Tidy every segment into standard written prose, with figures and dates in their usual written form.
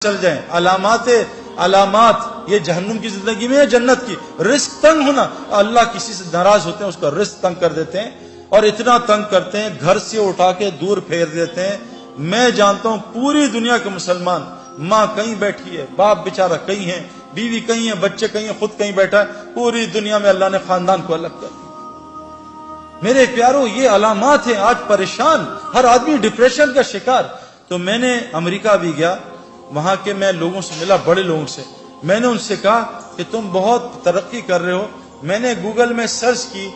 چل جائیں. علامات یہ جہنم کی زندگی میں ہے، جنت کی. رزق تنگ ہونا، اللہ کسی سے ناراض ہوتے ہیں اس کا رزق تنگ کر دیتے ہیں، اور اتنا تنگ کرتے ہیں گھر سے اٹھا کے دور پھیر دیتے ہیں. میں جانتا ہوں پوری دنیا کے مسلمان، ماں کہیں بیٹھی ہے، باپ بیچارہ کہیں ہے، بیوی کہیں ہے، بچے کہیں ہیں، خود کہیں بیٹھا ہے، پوری دنیا میں اللہ نے خاندان کو الگ کر دیا. میرے پیاروں، یہ علامات ہیں. آج پریشان ہر آدمی، ڈپریشن کا شکار. تو میں نے امریکہ بھی گیا، وہاں کے میں لوگوں سے ملا، بڑے لوگوں سے. میں نے ان سے کہا کہ تم بہت ترقی کر رہے ہو. میں نے گوگل میں سرچ کی،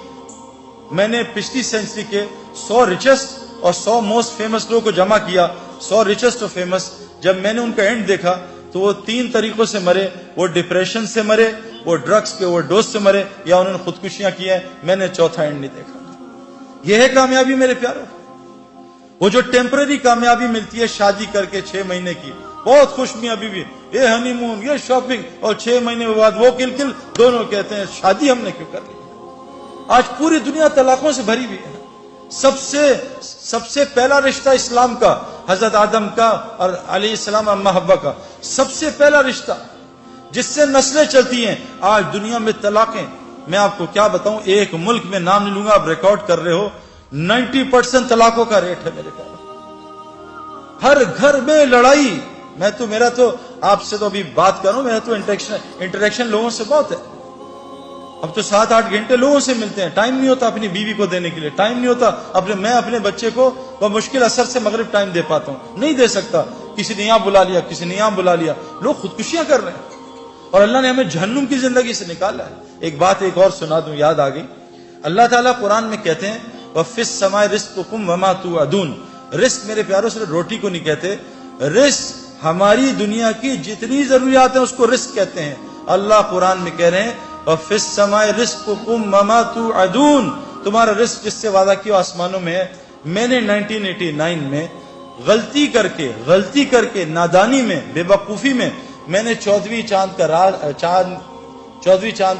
میں نے پچھلی سینچری کے 100 ریچسٹ اور 100 موسٹ فیمس لوگوں کو جمع کیا. 100 ریچسٹ اور فیمس. جب میں نے ان کا اینڈ دیکھا تو وہ 3 طریقوں سے مرے. وہ ڈپریشن سے مرے، وہ ڈرگز کے اوور ڈوز سے مرے، یا انہوں نے خودکشیاں کی ہیں. میں نے چوتھا اینڈ نہیں دیکھا. یہ ہے کامیابی میرے پیاروں. وہ جو ٹیمپرری کامیابی ملتی ہے شادی کر کے 6 مہینے کی، بہت خوش میاں بیوی، یہ ہنی مون، یہ شاپنگ، اور 6 مہینے کے بعد وہ کل دونوں کہتے ہیں شادی ہم نے کیوں کر لی. آج پوری دنیا طلاقوں سے بھری ہوئی ہے. سب سے پہلا رشتہ اسلام کا حضرت آدم کا اور علیہ السلام اما حوا کا، سب سے پہلا رشتہ جس سے نسلیں چلتی ہیں. آج دنیا میں طلاقیں، میں آپ کو کیا بتاؤں، ایک ملک میں نام نہیں لوں گا، آپ ریکارڈ کر رہے ہو، 90% طلاقوں کا ریٹ ہے میرے پاس. ہر گھر میں لڑائی. میرا تو آپ سے تو ابھی بات کروں، میرا تو انٹریکشن لوگوں سے بہت ہے. اب تو 7-8 گھنٹے لوگوں سے ملتے ہیں. ٹائم نہیں ہوتا اپنی بیوی کو دینے کے لیے، ٹائم نہیں ہوتا میں اپنے بچے کو بمشکل اثر سے مغرب ٹائم دے پاتا ہوں، نہیں دے سکتا. کسی نے یہاں بلا لیا، کسی نے یہاں بلا لیا. لوگ خودکشیاں کر رہے ہیں، اور اللہ نے ہمیں جہنم کی زندگی سے نکالا ہے. ایک بات ایک اور سنا دوں، یاد آ گئی. اللہ تعالیٰ قرآن میں کہتے ہیں وَفِي السَّمَاءِ رِزْقُكُمْ وَمَا تُوعَدُونَ. رزق میرے پیاروں صرف روٹی کو نہیں کہتے. رزق ہماری دنیا کی جتنی ضروریات ہیں اس کو رزق کہتے ہیں. اللہ قرآن میں کہہ رہے ہیں وَفِي السَّمَاءِ رِزْقُكُمْ وَمَا تُوعَدُونَ. تمہارا رزق جس سے وعدہ کیا آسمانوں میں ہے. میں نے 1989 میں غلطی کر کے نادانی میں، بے وقوفی میں نے 14ویں چاند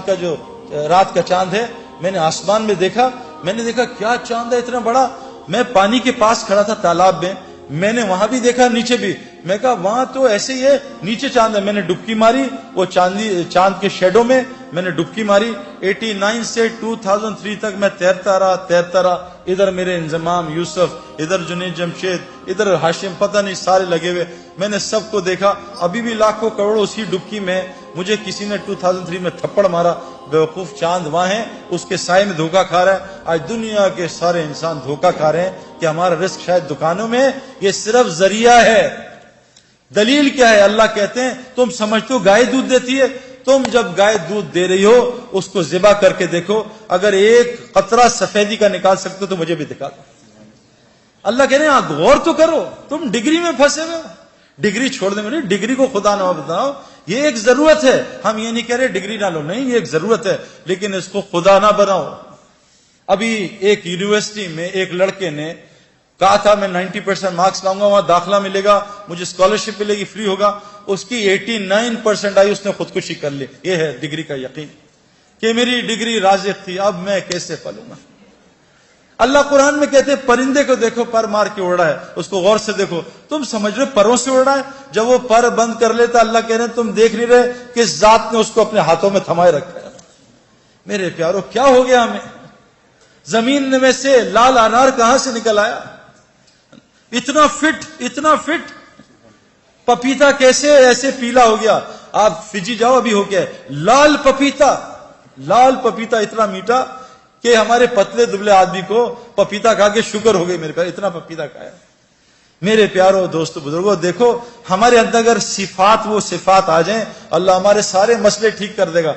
کا جو رات کا چاند ہے، میں نے آسمان میں دیکھا. میں نے دیکھا کیا چاند ہے اتنا بڑا. میں پانی کے پاس کھڑا تھا تالاب میں نے وہاں بھی دیکھا، نیچے بھی. میں کہا وہاں تو ایسے ہی ہے، نیچے چاند ہے. میں نے ڈبکی ماری وہ چاند کے شیڈو میں نے ڈبکی ماری. 89 سے 2003 تک میں تیرتا رہا. ادھر میرے انضمام یوسف، ادھر جنید جمشید، ادھر ہاشم، پتہ نہیں سارے لگے ہوئے. میں نے سب کو دیکھا. ابھی بھی لاکھوں کروڑوں اسی ڈبکی میں. مجھے کسی نے 2003 میں تھپڑ مارا. بیوقوف چاند وہاں ہے، اس کے سائے میں دھوکہ کھا رہا ہے. آج دنیا کے سارے انسان دھوکہ کھا رہے ہیں کہ ہمارا رزق شاید دکانوں میں. یہ صرف ذریعہ ہے. دلیل کیا ہے؟ اللہ کہتے ہیں تم سمجھتے ہو گائے دودھ دیتی ہے، تم جب گائے دودھ دے رہی ہو اس کو ذبح کر کے دیکھو. اگر ایک قطرہ سفیدی کا نکال سکتے ہو تو مجھے بھی دکھا دو. اللہ کہہ رہے ہیں غور تو کرو. تم ڈگری میں پھنسے ہوئے ہو. ڈگری چھوڑ دیں. ڈگری کو خدا نہ بتاؤ، یہ ایک ضرورت ہے. ہم یہ نہیں کہہ رہے ڈگری نہ لو، نہیں، یہ ایک ضرورت ہے، لیکن اس کو خدا نہ بناؤ. ابھی ایک یونیورسٹی میں ایک لڑکے نے کہا تھا میں 90% مارکس لاؤں گا، وہاں داخلہ ملے گا، مجھے اسکالرشپ ملے گی، فری ہوگا. اس کی 89% آئی، اس نے خودکشی کر لی. یہ ہے ڈگری کا یقین کہ میری ڈگری رازق تھی، اب میں کیسے پلوں گا. اللہ قرآن میں کہتے ہیں پرندے کو دیکھو پر مار کے اڑ رہا ہے، اس کو غور سے دیکھو. تم سمجھ رہے پروں سے اڑ رہا ہے؟ جب وہ پر بند کر لیتا اللہ کہہ رہے ہیں تم دیکھ نہیں رہے کہ ذات نے اس کو اپنے ہاتھوں میں تھمائے رکھا ہے. میرے پیارو کیا ہو گیا ہمیں؟ زمین میں سے لال انار کہاں سے نکل آیا؟ اتنا فٹ پپیتا کیسے ایسے پیلا ہو گیا؟ آپ فجی جاؤ، ابھی ہو گیا لال پپیتا اتنا میٹھا کہ ہمارے پتلے دبلے آدمی کو پپیتا کھا کے شکر ہو گئی. میرے پیار اتنا پپیتا کھایا. میرے پیارو دوستو بزرگوں، دیکھو ہمارے اندر اگر وہ صفات آ جائیں، اللہ ہمارے سارے مسئلے ٹھیک کر دے گا.